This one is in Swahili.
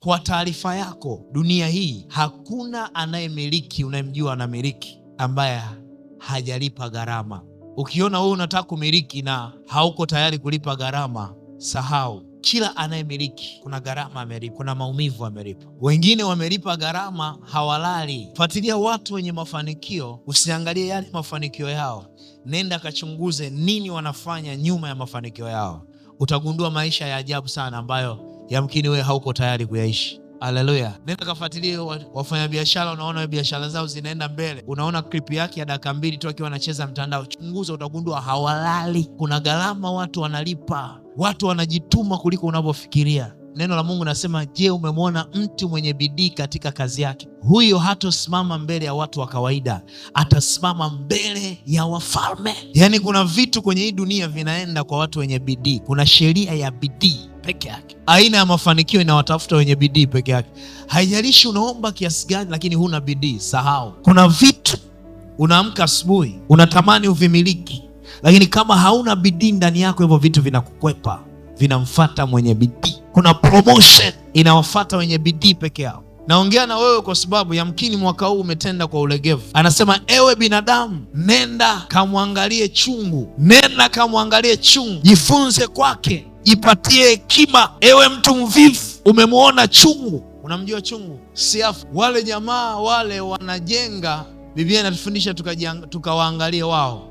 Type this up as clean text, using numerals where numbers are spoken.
Kwa taarifa yako, dunia hii hakuna anayemiliki, unayemjua anamiliki, ambaye hajalipa gharama. Ukiona wewe unataka kumiliki na hauko tayari kulipa gharama, sahau. Kila anayemiliki kuna gharama amelipa, kuna maumivu amelipa. Wengine wamelipa gharama, hawalali. Fuatilia watu wenye mafanikio, usiangalie yale mafanikio yao, nenda kachunguze nini wanafanya nyuma ya mafanikio yao. Utagundua maisha ya ajabu sana ambayo yamkini wewe hauko tayari kuyaishi. Haleluya. Nenda kafuatilie wafanyabiashara, unaona biashara zao zinaenda mbele. Unaona clip yake ya dakika 2 tu akiwa anacheza mtandao. Chunguza, utagundua hawalali. Kuna gharama watu wanalipa. Watu wanajituma kuliko unavyofikiria. Neno la Mungu nasema, je, umemwona mtu mwenye bidii katika kazi yake? Huyo hatosimama mbele ya watu wa kawaida, atasimama mbele ya wafalme. Yaani kuna vitu kwenye hii dunia vinaenda kwa watu wenye bidii. Kuna sheria ya bidii peke yake. Aina ya mafanikio inawatafuta wenye bidii peke yake. Haijalishi unaomba kiasi gani, lakini huna bidii, sahau. Kuna vitu unaamka asubuhi unatamani uvimiliki, lakini kama hauna bidii ndani yako, hivyo vitu vinakukwepa, vinamfuata mwenye bidii. Kuna promotion inawafuata wenye bidii peke yao. Naongea na wewe kwa sababu yamkini mwaka huu umetenda kwa ulegevu. Anasema, ewe binadamu, nenda kamwangalie chungu, nenda kamwangalie chungu, jifunze kwake, jipatie hekima. Ewe mtu mvivu, umemwona chungu? Unamjua chungu? Siafu. Wale jamaa wale wanajenga, Biblia inatufundisha tukawaangalie wao.